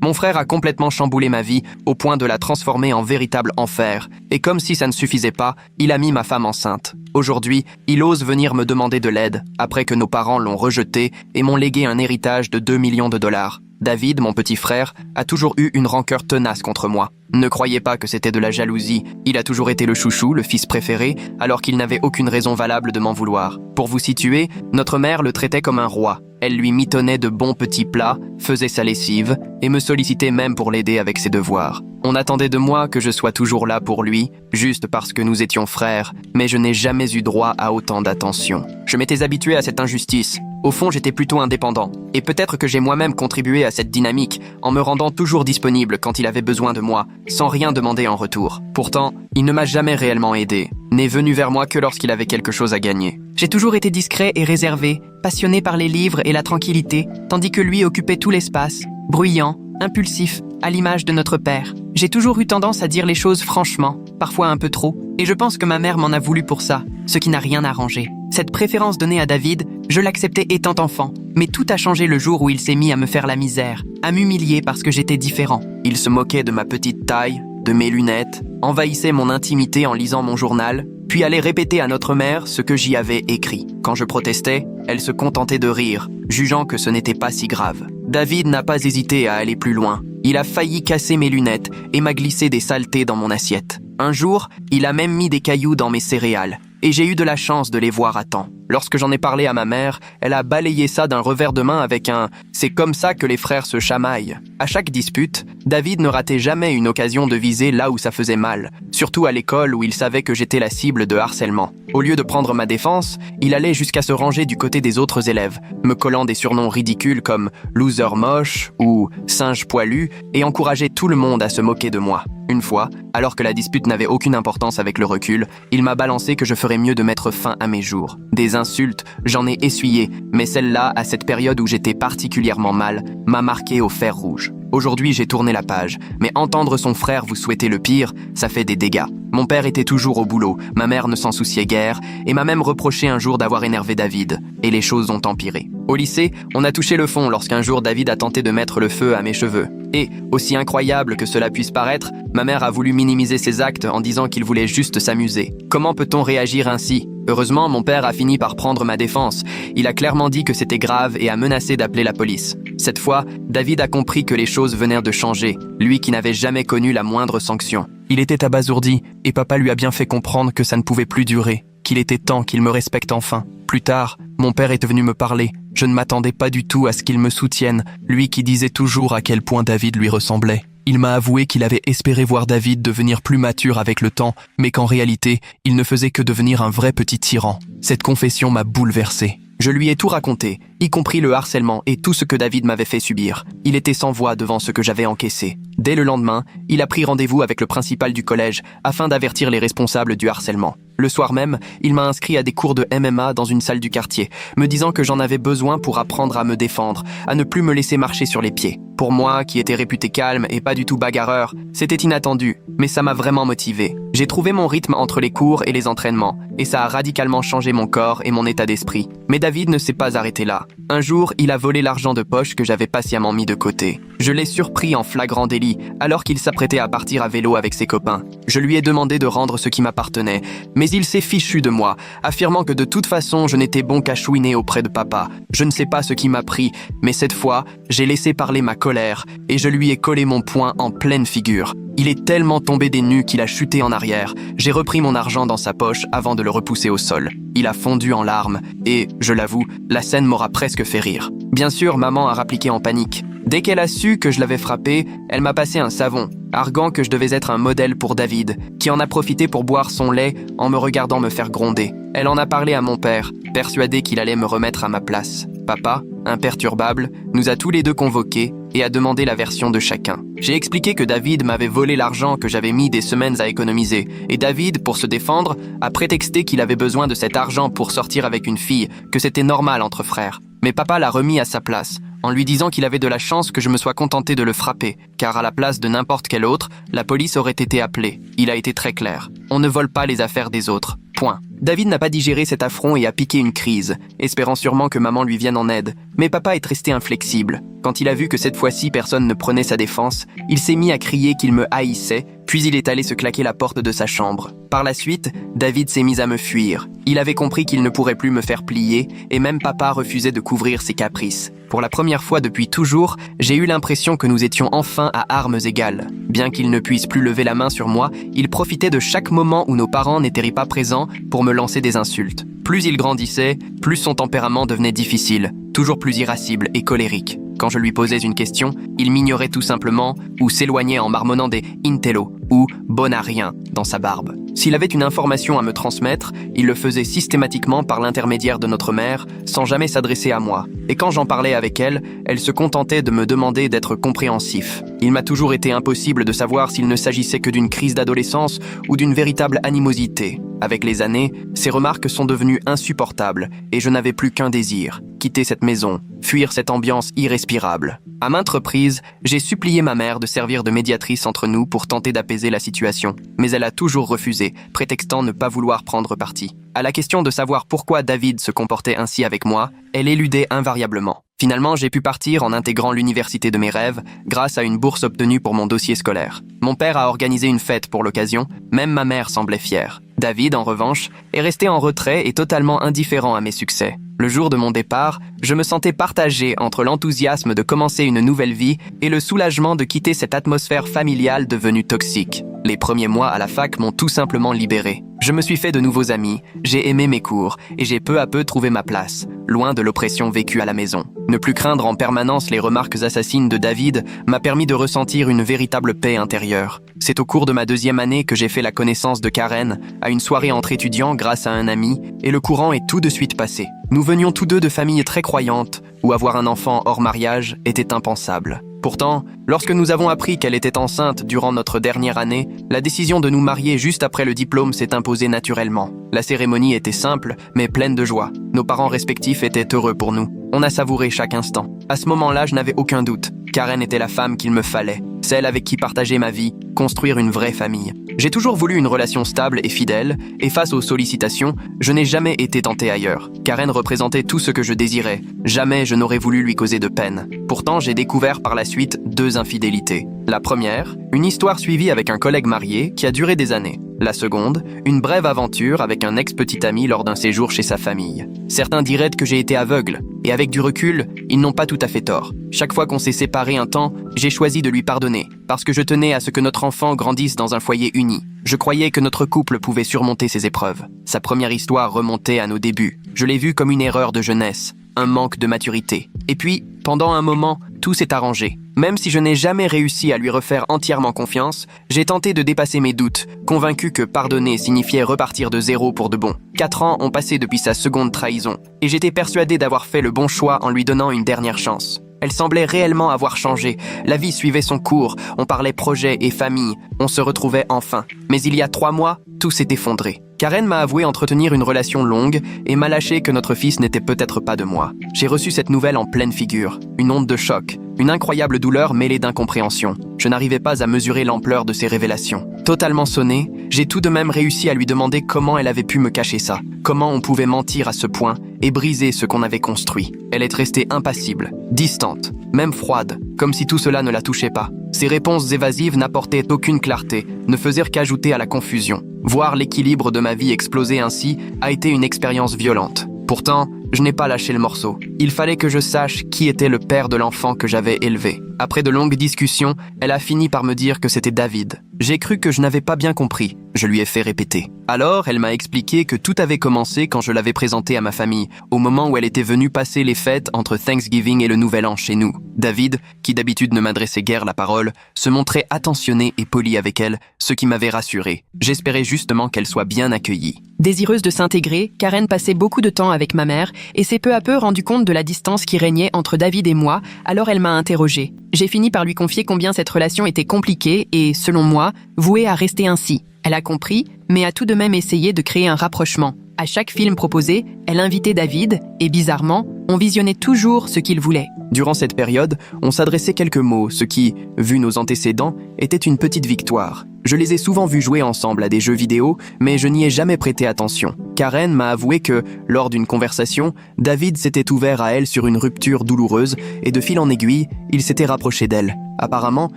Mon frère a complètement chamboulé ma vie au point de la transformer en véritable enfer. Et comme si ça ne suffisait pas, il a mis ma femme enceinte. Aujourd'hui, il ose venir me demander de l'aide, après que nos parents l'ont rejeté et m'ont légué un héritage de 2 millions de dollars. David, mon petit frère, a toujours eu une rancœur tenace contre moi. Ne croyez pas que c'était de la jalousie. Il a toujours été le chouchou, le fils préféré, alors qu'il n'avait aucune raison valable de m'en vouloir. Pour vous situer, notre mère le traitait comme un roi. Elle lui mitonnait de bons petits plats, faisait sa lessive et me sollicitait même pour l'aider avec ses devoirs. On attendait de moi que je sois toujours là pour lui, juste parce que nous étions frères, mais je n'ai jamais eu droit à autant d'attention. Je m'étais habitué à cette injustice. Au fond, j'étais plutôt indépendant. Et peut-être que j'ai moi-même contribué à cette dynamique en me rendant toujours disponible quand il avait besoin de moi, sans rien demander en retour. Pourtant, il ne m'a jamais réellement aidé, n'est venu vers moi que lorsqu'il avait quelque chose à gagner. J'ai toujours été discret et réservé, passionné par les livres et la tranquillité, tandis que lui occupait tout l'espace, bruyant, impulsif, à l'image de notre père. J'ai toujours eu tendance à dire les choses franchement, parfois un peu trop, et je pense que ma mère m'en a voulu pour ça, ce qui n'a rien arrangé. Cette préférence donnée à David, je l'acceptais étant enfant, mais tout a changé le jour où il s'est mis à me faire la misère, à m'humilier parce que j'étais différent. Il se moquait de ma petite taille, de mes lunettes, envahissait mon intimité en lisant mon journal, puis allait répéter à notre mère ce que j'y avais écrit. Quand je protestais, elle se contentait de rire, jugeant que ce n'était pas si grave. David n'a pas hésité à aller plus loin. Il a failli casser mes lunettes et m'a glissé des saletés dans mon assiette. Un jour, il a même mis des cailloux dans mes céréales, et j'ai eu de la chance de les voir à temps. Lorsque j'en ai parlé à ma mère, elle a balayé ça d'un revers de main avec un « c'est comme ça que les frères se chamaillent ». À chaque dispute, David ne ratait jamais une occasion de viser là où ça faisait mal, surtout à l'école où il savait que j'étais la cible de harcèlement. Au lieu de prendre ma défense, il allait jusqu'à se ranger du côté des autres élèves, me collant des surnoms ridicules comme « loser moche » ou « singe poilu » et encourageait tout le monde à se moquer de moi. Une fois, alors que la dispute n'avait aucune importance avec le recul, il m'a balancé que je ferais mieux de mettre fin à mes jours. Des insultes, j'en ai essuyé, mais celle-là, à cette période où j'étais particulièrement mal, m'a marqué au fer rouge. Aujourd'hui, j'ai tourné la page, mais entendre son frère vous souhaiter le pire, ça fait des dégâts. Mon père était toujours au boulot, ma mère ne s'en souciait guère, et m'a même reproché un jour d'avoir énervé David, et les choses ont empiré. Au lycée, on a touché le fond lorsqu'un jour David a tenté de mettre le feu à mes cheveux. Et, aussi incroyable que cela puisse paraître, ma mère a voulu minimiser ses actes en disant qu'il voulait juste s'amuser. Comment peut-on réagir ainsi ? Heureusement, mon père a fini par prendre ma défense. Il a clairement dit que c'était grave et a menacé d'appeler la police. Cette fois, David a compris que les choses venaient de changer, lui qui n'avait jamais connu la moindre sanction. Il était abasourdi et papa lui a bien fait comprendre que ça ne pouvait plus durer, qu'il était temps qu'il me respecte enfin. Plus tard, mon père est venu me parler. Je ne m'attendais pas du tout à ce qu'il me soutienne, lui qui disait toujours à quel point David lui ressemblait. Il m'a avoué qu'il avait espéré voir David devenir plus mature avec le temps, mais qu'en réalité, il ne faisait que devenir un vrai petit tyran. Cette confession m'a bouleversé. Je lui ai tout raconté, y compris le harcèlement et tout ce que David m'avait fait subir. Il était sans voix devant ce que j'avais encaissé. Dès le lendemain, il a pris rendez-vous avec le principal du collège afin d'avertir les responsables du harcèlement. Le soir même, il m'a inscrit à des cours de MMA dans une salle du quartier, me disant que j'en avais besoin pour apprendre à me défendre, à ne plus me laisser marcher sur les pieds. Pour moi, qui étais réputé calme et pas du tout bagarreur, c'était inattendu, mais ça m'a vraiment motivé. J'ai trouvé mon rythme entre les cours et les entraînements, et ça a radicalement changé mon corps et mon état d'esprit. Mais David ne s'est pas arrêté là. Un jour, il a volé l'argent de poche que j'avais patiemment mis de côté. Je l'ai surpris en flagrant délit, alors qu'il s'apprêtait à partir à vélo avec ses copains. Je lui ai demandé de rendre ce qui m'appartenait, mais il s'est fichu de moi, affirmant que de toute façon, je n'étais bon qu'à chouiner auprès de papa. Je ne sais pas ce qui m'a pris, mais cette fois, j'ai laissé parler ma colère, et je lui ai collé mon poing en pleine figure. Il est tellement tombé des nues qu'il a chuté en arrière. J'ai repris mon argent dans sa poche avant de le repousser au sol. Il a fondu en larmes, et, je l'avoue, la scène m'aura presque fait rire. Bien sûr, maman a rappliqué en panique. Dès qu'elle a su que je l'avais frappé, elle m'a passé un savon, arguant que je devais être un modèle pour David, qui en a profité pour boire son lait en me regardant me faire gronder. Elle en a parlé à mon père, persuadé qu'il allait me remettre à ma place. Papa, imperturbable, nous a tous les deux convoqués et a demandé la version de chacun. J'ai expliqué que David m'avait volé l'argent que j'avais mis des semaines à économiser, et David, pour se défendre, a prétexté qu'il avait besoin de cet argent pour sortir avec une fille, que c'était normal entre frères. Mais papa l'a remis à sa place, en lui disant qu'il avait de la chance que je me sois contenté de le frapper, car à la place de n'importe quel autre, la police aurait été appelée. Il a été très clair. On ne vole pas les affaires des autres. Point. David n'a pas digéré cet affront et a piqué une crise, espérant sûrement que maman lui vienne en aide. Mais papa est resté inflexible. Quand il a vu que cette fois-ci personne ne prenait sa défense, il s'est mis à crier qu'il me haïssait, puis il est allé se claquer la porte de sa chambre. Par la suite, David s'est mis à me fuir. Il avait compris qu'il ne pourrait plus me faire plier, et même papa refusait de couvrir ses caprices. Pour la première fois depuis toujours, j'ai eu l'impression que nous étions enfin à armes égales. Bien qu'il ne puisse plus lever la main sur moi, il profitait de chaque moment où nos parents n'étaient pas présents pour me lancer des insultes. Plus il grandissait, plus son tempérament devenait difficile, toujours plus irascible et colérique. Quand je lui posais une question, il m'ignorait tout simplement ou s'éloignait en marmonnant des « intello » ou « bon à rien » dans sa barbe. S'il avait une information à me transmettre, il le faisait systématiquement par l'intermédiaire de notre mère, sans jamais s'adresser à moi. Et quand j'en parlais avec elle, elle se contentait de me demander d'être compréhensif. Il m'a toujours été impossible de savoir s'il ne s'agissait que d'une crise d'adolescence ou d'une véritable animosité. Avec les années, ces remarques sont devenues insupportables et je n'avais plus qu'un désir, quitter cette maison, fuir cette ambiance irrespirable. À maintes reprises, j'ai supplié ma mère de servir de médiatrice entre nous pour tenter d'apaiser la situation, mais elle a toujours refusé, prétextant ne pas vouloir prendre parti. À la question de savoir pourquoi David se comportait ainsi avec moi, elle éludait invariablement. Finalement, j'ai pu partir en intégrant l'université de mes rêves grâce à une bourse obtenue pour mon dossier scolaire. Mon père a organisé une fête pour l'occasion, même ma mère semblait fière. David, en revanche, est resté en retrait et totalement indifférent à mes succès. Le jour de mon départ, je me sentais partagé entre l'enthousiasme de commencer une nouvelle vie et le soulagement de quitter cette atmosphère familiale devenue toxique. Les premiers mois à la fac m'ont tout simplement libéré. Je me suis fait de nouveaux amis, j'ai aimé mes cours et j'ai peu à peu trouvé ma place, loin de l'oppression vécue à la maison. Ne plus craindre en permanence les remarques assassines de David m'a permis de ressentir une véritable paix intérieure. C'est au cours de ma 2e année que j'ai fait la connaissance de Karen, à une soirée entre étudiants grâce à un ami, et le courant est tout de suite passé. Nous venions tous deux de familles très croyantes, où avoir un enfant hors mariage était impensable. Pourtant, lorsque nous avons appris qu'elle était enceinte durant notre dernière année, la décision de nous marier juste après le diplôme s'est imposée naturellement. La cérémonie était simple, mais pleine de joie. Nos parents respectifs étaient heureux pour nous. On a savouré chaque instant. À ce moment-là, je n'avais aucun doute. Karen était la femme qu'il me fallait, celle avec qui partager ma vie, construire une vraie famille. J'ai toujours voulu une relation stable et fidèle, et face aux sollicitations, je n'ai jamais été tenté ailleurs. Karen représentait tout ce que je désirais. Jamais je n'aurais voulu lui causer de peine. Pourtant, j'ai découvert par la suite 2 infidélités. La première, une histoire suivie avec un collègue marié qui a duré des années. La seconde, une brève aventure avec un ex-petit ami lors d'un séjour chez sa famille. Certains diraient que j'ai été aveugle, et avec du recul, ils n'ont pas tout à fait tort. Chaque fois qu'on s'est séparés un temps, j'ai choisi de lui pardonner, parce que je tenais à ce que notre enfant grandisse dans un foyer uni. Je croyais que notre couple pouvait surmonter ces épreuves. Sa première histoire remontait à nos débuts. Je l'ai vue comme une erreur de jeunesse, un manque de maturité. Et puis, pendant un moment, tout s'est arrangé. Même si je n'ai jamais réussi à lui refaire entièrement confiance, j'ai tenté de dépasser mes doutes, convaincu que pardonner signifiait repartir de zéro pour de bon. 4 ans ont passé depuis sa seconde trahison, et j'étais persuadé d'avoir fait le bon choix en lui donnant une dernière chance. Elle semblait réellement avoir changé, la vie suivait son cours, on parlait projet et famille, on se retrouvait enfin. Mais il y a 3 mois, tout s'est effondré. Karen m'a avoué entretenir une relation longue et m'a lâché que notre fils n'était peut-être pas de moi. J'ai reçu cette nouvelle en pleine figure, une onde de choc, une incroyable douleur mêlée d'incompréhension. Je n'arrivais pas à mesurer l'ampleur de ces révélations. Totalement sonné, j'ai tout de même réussi à lui demander comment elle avait pu me cacher ça, comment on pouvait mentir à ce point et briser ce qu'on avait construit. Elle est restée impassible, distante, même froide, comme si tout cela ne la touchait pas. Ses réponses évasives n'apportaient aucune clarté, ne faisaient qu'ajouter à la confusion. Voir l'équilibre de ma vie exploser ainsi a été une expérience violente. Pourtant, je n'ai pas lâché le morceau. Il fallait que je sache qui était le père de l'enfant que j'avais élevé. Après de longues discussions, elle a fini par me dire que c'était David. J'ai cru que je n'avais pas bien compris. Je lui ai fait répéter. Alors, elle m'a expliqué que tout avait commencé quand je l'avais présenté à ma famille, au moment où elle était venue passer les fêtes entre Thanksgiving et le Nouvel An chez nous. David, qui d'habitude ne m'adressait guère la parole, se montrait attentionné et poli avec elle, ce qui m'avait rassuré. J'espérais justement qu'elle soit bien accueillie. Désireuse de s'intégrer, Karen passait beaucoup de temps avec ma mère et s'est peu à peu rendu compte de la distance qui régnait entre David et moi, alors elle m'a interrogée. J'ai fini par lui confier combien cette relation était compliquée et, selon moi, vouée à rester ainsi. Elle a compris, mais a tout de même essayé de créer un rapprochement. À chaque film proposé, elle invitait David et, bizarrement, on visionnait toujours ce qu'il voulait. Durant cette période, on s'adressait quelques mots, ce qui, vu nos antécédents, était une petite victoire. Je les ai souvent vus jouer ensemble à des jeux vidéo, mais je n'y ai jamais prêté attention. Karen m'a avoué que, lors d'une conversation, David s'était ouvert à elle sur une rupture douloureuse et de fil en aiguille, il s'était rapproché d'elle. Apparemment,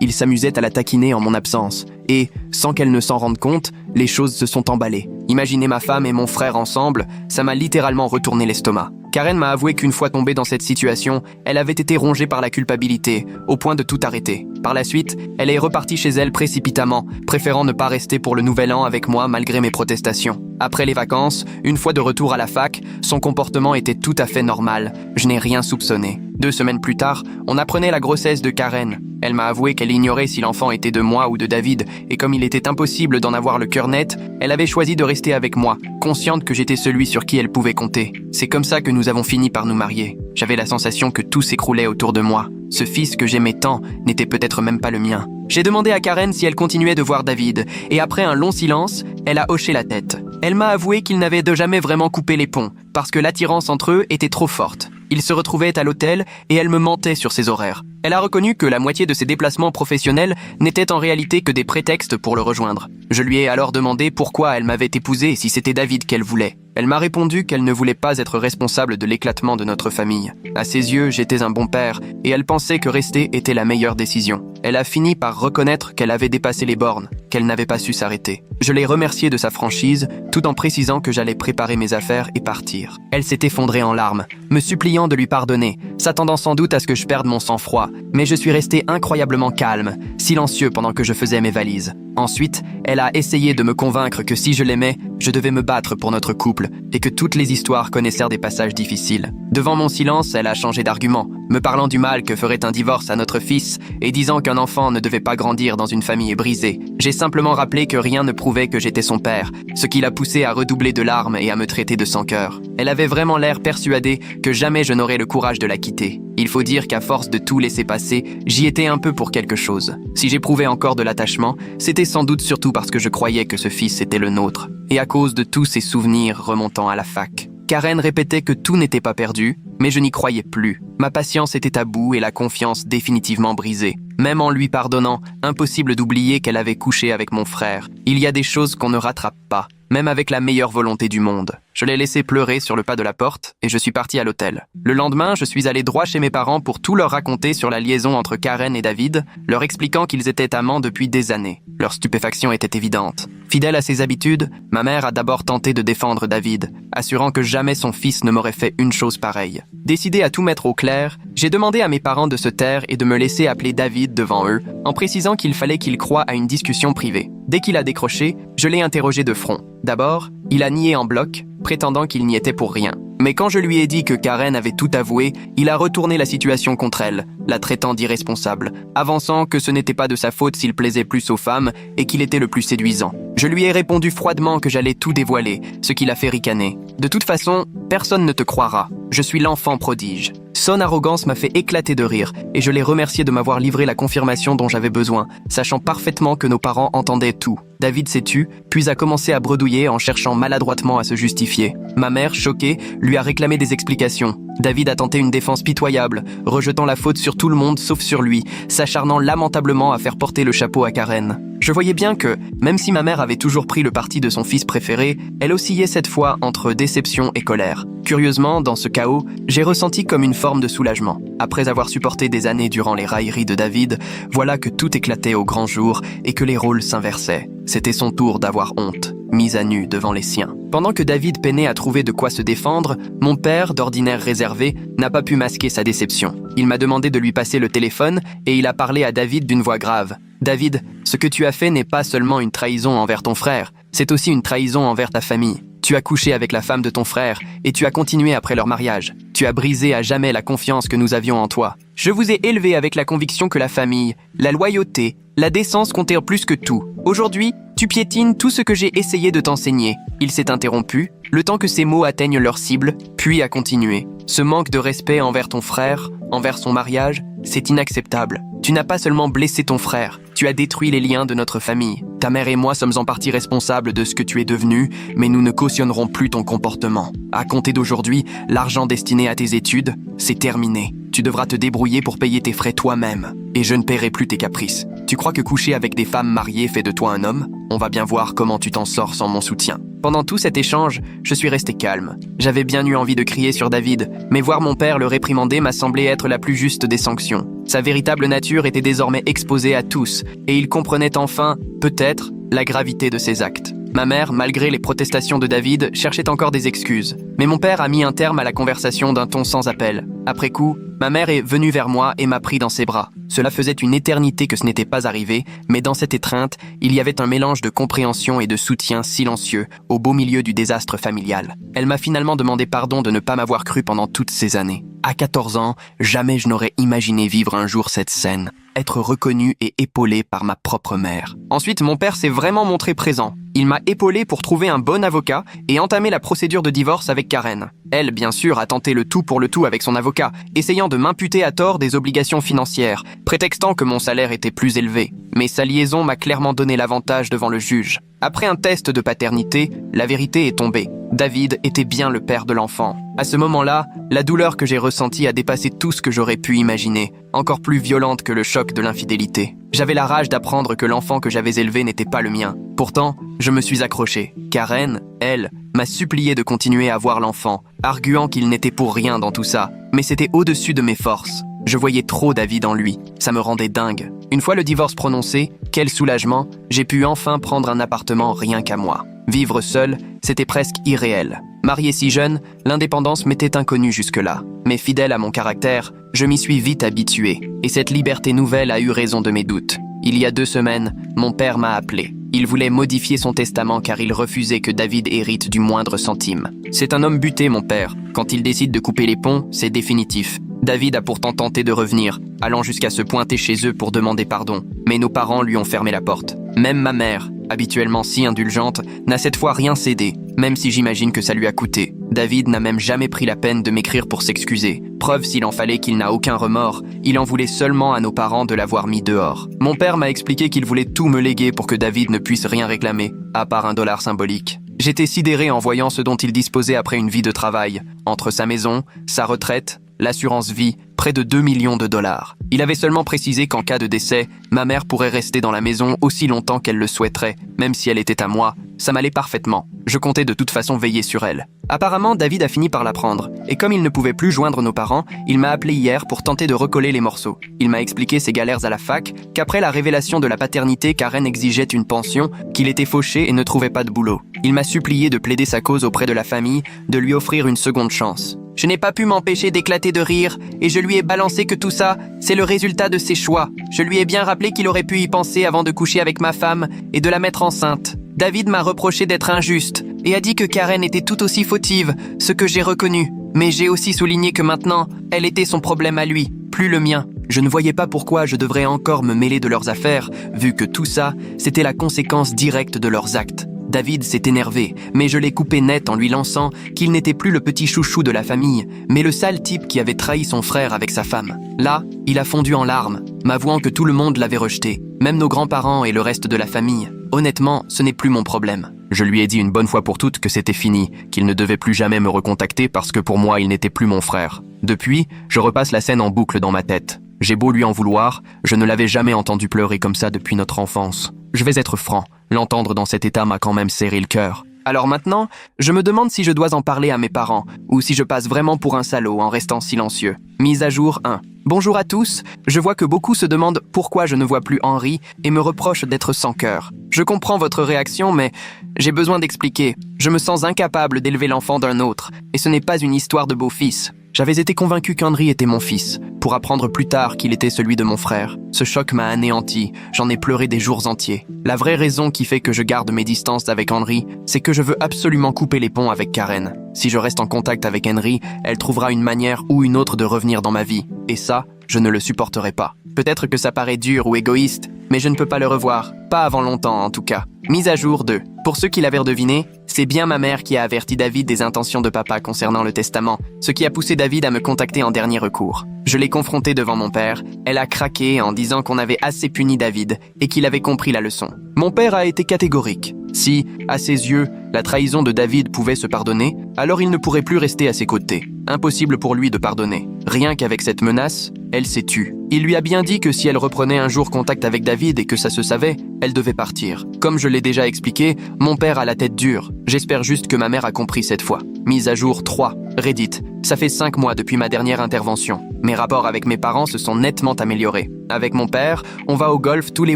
il s'amusait à la taquiner en mon absence. Et, sans qu'elle ne s'en rende compte, les choses se sont emballées. Imaginer ma femme et mon frère ensemble, ça m'a littéralement retourné l'estomac. Karen m'a avoué qu'une fois tombée dans cette situation, elle avait été rongée par la culpabilité, au point de tout arrêter. Par la suite, elle est repartie chez elle précipitamment, préférant ne pas rester pour le nouvel an avec moi malgré mes protestations. Après les vacances, une fois de retour à la fac, son comportement était tout à fait normal. Je n'ai rien soupçonné. 2 semaines plus tard, on apprenait la grossesse de Karen. Elle m'a avoué qu'elle ignorait si l'enfant était de moi ou de David, et comme il était impossible d'en avoir le cœur net, elle avait choisi de rester avec moi, consciente que j'étais celui sur qui elle pouvait compter. C'est comme ça que nous avons fini par nous marier. J'avais la sensation que tout s'écroulait autour de moi. Ce fils que j'aimais tant n'était peut-être même pas le mien. J'ai demandé à Karen si elle continuait de voir David, et après un long silence, elle a hoché la tête. Elle m'a avoué qu'il n'avait jamais vraiment coupé les ponts, parce que l'attirance entre eux était trop forte. Ils se retrouvaient à l'hôtel et elle me mentait sur ses horaires. Elle a reconnu que la moitié de ses déplacements professionnels n'étaient en réalité que des prétextes pour le rejoindre. Je lui ai alors demandé pourquoi elle m'avait épousé et si c'était David qu'elle voulait. Elle m'a répondu qu'elle ne voulait pas être responsable de l'éclatement de notre famille. À ses yeux, j'étais un bon père et elle pensait que rester était la meilleure décision. Elle a fini par reconnaître qu'elle avait dépassé les bornes, qu'elle n'avait pas su s'arrêter. Je l'ai remerciée de sa franchise, tout en précisant que j'allais préparer mes affaires et partir. Elle s'est effondrée en larmes, me suppliant de lui pardonner, s'attendant sans doute à ce que je perde mon sang-froid, mais je suis resté incroyablement calme, silencieux pendant que je faisais mes valises. Ensuite, elle a essayé de me convaincre que si je l'aimais, je devais me battre pour notre couple et que toutes les histoires connaissèrent des passages difficiles. Devant mon silence, elle a changé d'argument, me parlant du mal que ferait un divorce à notre fils et disant qu'un enfant ne devait pas grandir dans une famille brisée. J'ai simplement rappelé que rien ne prouvait que j'étais son père, ce qui l'a poussée à redoubler de larmes et à me traiter de sans-cœur. Elle avait vraiment l'air persuadée que jamais je n'aurais le courage de la quitter. Il faut dire qu'à force de tout laisser passer, j'y étais un peu pour quelque chose. Si j'éprouvais encore de l'attachement, c'était sans doute surtout parce que je croyais que ce fils était le nôtre, et à cause de tous ces souvenirs remontant à la fac. Karen répétait que tout n'était pas perdu, mais je n'y croyais plus. Ma patience était à bout et la confiance définitivement brisée. Même en lui pardonnant, impossible d'oublier qu'elle avait couché avec mon frère. Il y a des choses qu'on ne rattrape pas, même avec la meilleure volonté du monde. Je l'ai laissé pleurer sur le pas de la porte et je suis parti à l'hôtel. Le lendemain, je suis allé droit chez mes parents pour tout leur raconter sur la liaison entre Karen et David, leur expliquant qu'ils étaient amants depuis des années. Leur stupéfaction était évidente. Fidèle à ses habitudes, ma mère a d'abord tenté de défendre David, assurant que jamais son fils ne m'aurait fait une chose pareille. Décidé à tout mettre au clair, j'ai demandé à mes parents de se taire et de me laisser appeler David devant eux, en précisant qu'il fallait qu'il croie à une discussion privée. Dès qu'il a décroché, je l'ai interrogé de front. D'abord, il a nié en bloc, prétendant qu'il n'y était pour rien. Mais quand je lui ai dit que Karen avait tout avoué, il a retourné la situation contre elle, la traitant d'irresponsable, avançant que ce n'était pas de sa faute s'il plaisait plus aux femmes et qu'il était le plus séduisant. Je lui ai répondu froidement que j'allais tout dévoiler, ce qui l'a fait ricaner. De toute façon, personne ne te croira. Je suis l'enfant prodige. Son arrogance m'a fait éclater de rire et je l'ai remercié de m'avoir livré la confirmation dont j'avais besoin, sachant parfaitement que nos parents entendaient tout. David s'est tu, puis a commencé à bredouiller en cherchant maladroitement à se justifier. Ma mère, choquée, lui a réclamé des explications. David a tenté une défense pitoyable, rejetant la faute sur tout le monde sauf sur lui, s'acharnant lamentablement à faire porter le chapeau à Karen. Je voyais bien que, même si ma mère avait toujours pris le parti de son fils préféré, elle oscillait cette fois entre déception et colère. Curieusement, dans ce chaos, j'ai ressenti comme une forme de soulagement. Après avoir supporté des années durant les railleries de David, voilà que tout éclatait au grand jour et que les rôles s'inversaient. C'était son tour d'avoir honte, mise à nu devant les siens. Pendant que David peinait à trouver de quoi se défendre, mon père, d'ordinaire réservé, n'a pas pu masquer sa déception. Il m'a demandé de lui passer le téléphone et il a parlé à David d'une voix grave. « David, ce que tu as fait n'est pas seulement une trahison envers ton frère, c'est aussi une trahison envers ta famille. Tu as couché avec la femme de ton frère et tu as continué après leur mariage. Tu as brisé à jamais la confiance que nous avions en toi. Je vous ai élevé avec la conviction que la famille, la loyauté, la décence comptaient plus que tout. Aujourd'hui, tu piétines tout ce que j'ai essayé de t'enseigner. » Il s'est interrompu, le temps que ces mots atteignent leur cible, puis a continué. « Ce manque de respect envers ton frère, envers son mariage, c'est inacceptable. Tu n'as pas seulement blessé ton frère, tu as détruit les liens de notre famille. Ta mère et moi sommes en partie responsables de ce que tu es devenu, mais nous ne cautionnerons plus ton comportement. À compter d'aujourd'hui, l'argent destiné à tes études, c'est terminé. Tu devras te débrouiller pour payer tes frais toi-même. Et je ne paierai plus tes caprices. Tu crois que coucher avec des femmes mariées fait de toi un homme? On va bien voir comment tu t'en sors sans mon soutien. Pendant tout cet échange, je suis resté calme. J'avais bien eu envie de crier sur David, mais voir mon père le réprimander m'a semblé être la plus juste des sanctions. Sa véritable nature était désormais exposée à tous, et il comprenait enfin, peut-être, la gravité de ses actes. Ma mère, malgré les protestations de David, cherchait encore des excuses. Mais mon père a mis un terme à la conversation d'un ton sans appel. Après coup, ma mère est venue vers moi et m'a pris dans ses bras. Cela faisait une éternité que ce n'était pas arrivé, mais dans cette étreinte, il y avait un mélange de compréhension et de soutien silencieux au beau milieu du désastre familial. Elle m'a finalement demandé pardon de ne pas m'avoir cru pendant toutes ces années. À 14 ans, jamais je n'aurais imaginé vivre un jour cette scène, être reconnu et épaulé par ma propre mère. Ensuite, mon père s'est vraiment montré présent. Il m'a épaulé pour trouver un bon avocat et entamer la procédure de divorce avec Karen. Elle, bien sûr, a tenté le tout pour le tout avec son avocat, essayant de m'imputer à tort des obligations financières, prétextant que mon salaire était plus élevé. Mais sa liaison m'a clairement donné l'avantage devant le juge. Après un test de paternité, la vérité est tombée. David était bien le père de l'enfant. À ce moment-là, la douleur que j'ai ressentie a dépassé tout ce que j'aurais pu imaginer, encore plus violente que le choc de l'infidélité. J'avais la rage d'apprendre que l'enfant que j'avais élevé n'était pas le mien. Pourtant, je me suis accroché. Karen, elle, m'a supplié de continuer à voir l'enfant, arguant qu'il n'était pour rien dans tout ça. Mais c'était au-dessus de mes forces. Je voyais trop David en lui. Ça me rendait dingue. Une fois le divorce prononcé, quel soulagement, j'ai pu enfin prendre un appartement rien qu'à moi. Vivre seul, c'était presque irréel. Marié si jeune, l'indépendance m'était inconnue jusque-là. Mais fidèle à mon caractère, je m'y suis vite habitué. Et cette liberté nouvelle a eu raison de mes doutes. Il y a 2 semaines, mon père m'a appelé. Il voulait modifier son testament car il refusait que David hérite du moindre centime. C'est un homme buté, mon père. Quand il décide de couper les ponts, c'est définitif. David a pourtant tenté de revenir, allant jusqu'à se pointer chez eux pour demander pardon. Mais nos parents lui ont fermé la porte. Même ma mère, habituellement si indulgente, n'a cette fois rien cédé, même si j'imagine que ça lui a coûté. David n'a même jamais pris la peine de m'écrire pour s'excuser. Preuve s'il en fallait qu'il n'a aucun remords, il en voulait seulement à nos parents de l'avoir mis dehors. Mon père m'a expliqué qu'il voulait tout me léguer pour que David ne puisse rien réclamer, à part un dollar symbolique. J'étais sidéré en voyant ce dont il disposait après une vie de travail, entre sa maison, sa retraite, l'assurance vie, près de 2 millions de dollars. Il avait seulement précisé qu'en cas de décès, ma mère pourrait rester dans la maison aussi longtemps qu'elle le souhaiterait, même si elle était à moi. Ça m'allait parfaitement. Je comptais de toute façon veiller sur elle. Apparemment, David a fini par l'apprendre. Et comme il ne pouvait plus joindre nos parents, il m'a appelé hier pour tenter de recoller les morceaux. Il m'a expliqué ses galères à la fac, qu'après la révélation de la paternité, Karen exigeait une pension, qu'il était fauché et ne trouvait pas de boulot. Il m'a supplié de plaider sa cause auprès de la famille, de lui offrir une seconde chance. Je n'ai pas pu m'empêcher d'éclater de rire, et je lui ai balancé que tout ça, c'est le résultat de ses choix. Je lui ai bien rappelé qu'il aurait pu y penser avant de coucher avec ma femme et de la mettre enceinte. David m'a reproché d'être injuste, et a dit que Karen était tout aussi fautive, ce que j'ai reconnu. Mais j'ai aussi souligné que maintenant, elle était son problème à lui, plus le mien. Je ne voyais pas pourquoi je devrais encore me mêler de leurs affaires, vu que tout ça, c'était la conséquence directe de leurs actes. David s'est énervé, mais je l'ai coupé net en lui lançant qu'il n'était plus le petit chouchou de la famille, mais le sale type qui avait trahi son frère avec sa femme. Là, il a fondu en larmes, m'avouant que tout le monde l'avait rejeté, même nos grands-parents et le reste de la famille. Honnêtement, ce n'est plus mon problème. Je lui ai dit une bonne fois pour toutes que c'était fini, qu'il ne devait plus jamais me recontacter parce que pour moi, il n'était plus mon frère. Depuis, je repasse la scène en boucle dans ma tête. J'ai beau lui en vouloir, je ne l'avais jamais entendu pleurer comme ça depuis notre enfance. Je vais être franc, l'entendre dans cet état m'a quand même serré le cœur. Alors maintenant, je me demande si je dois en parler à mes parents, ou si je passe vraiment pour un salaud en restant silencieux. Mise à jour 1. Bonjour à tous, je vois que beaucoup se demandent pourquoi je ne vois plus Henri et me reprochent d'être sans cœur. Je comprends votre réaction, mais j'ai besoin d'expliquer. Je me sens incapable d'élever l'enfant d'un autre, et ce n'est pas une histoire de beau-fils. J'avais été convaincu qu'Henri était mon fils, pour apprendre plus tard qu'il était celui de mon frère. Ce choc m'a anéanti, j'en ai pleuré des jours entiers. La vraie raison qui fait que je garde mes distances avec Henri, c'est que je veux absolument couper les ponts avec Karen. Si je reste en contact avec Henri, elle trouvera une manière ou une autre de revenir dans ma vie. Et ça, je ne le supporterai pas. Peut-être que ça paraît dur ou égoïste, mais je ne peux pas le revoir. Pas avant longtemps, en tout cas. Mise à jour 2. Pour ceux qui l'avaient deviné, c'est bien ma mère qui a averti David des intentions de papa concernant le testament, ce qui a poussé David à me contacter en dernier recours. Je l'ai confrontée devant mon père, elle a craqué en disant qu'on avait assez puni David et qu'il avait compris la leçon. Mon père a été catégorique. Si, à ses yeux, la trahison de David pouvait se pardonner, alors il ne pourrait plus rester à ses côtés. Impossible pour lui de pardonner. Rien qu'avec cette menace, elle s'est tue. Il lui a bien dit que si elle reprenait un jour contact avec David et que ça se savait, elle devait partir. Comme je l'ai déjà expliqué, mon père a la tête dure. J'espère juste que ma mère a compris cette fois. Mise à jour 3. Reddit. Ça fait 5 mois depuis ma dernière intervention. Mes rapports avec mes parents se sont nettement améliorés. Avec mon père, on va au golf tous les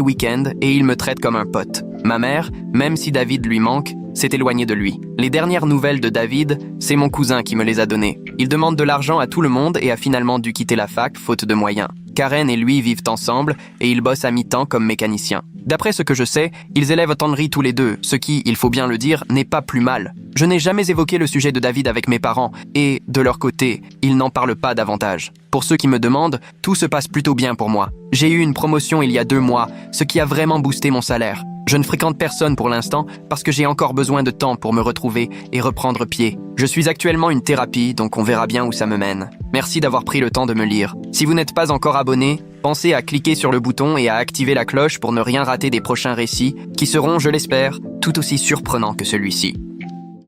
week-ends et il me traite comme un pote. Ma mère, même si David lui manque, s'est éloignée de lui. Les dernières nouvelles de David, c'est mon cousin qui me les a données. Il demande de l'argent à tout le monde et a finalement dû quitter la fac faute de moyens. Karen et lui vivent ensemble et ils bossent à mi-temps comme mécaniciens. D'après ce que je sais, ils élèvent Henry tous les deux, ce qui, il faut bien le dire, n'est pas plus mal. Je n'ai jamais évoqué le sujet de David avec mes parents et, de leur côté, ils n'en parlent pas davantage. Pour ceux qui me demandent, tout se passe plutôt bien pour moi. J'ai eu une promotion il y a 2 mois, ce qui a vraiment boosté mon salaire. Je ne fréquente personne pour l'instant parce que j'ai encore besoin de temps pour me retrouver et reprendre pied. Je suis actuellement une thérapie, donc on verra bien où ça me mène. Merci d'avoir pris le temps de me lire. Si vous n'êtes pas encore abonné, pensez à cliquer sur le bouton et à activer la cloche pour ne rien rater des prochains récits qui seront, je l'espère, tout aussi surprenants que celui-ci.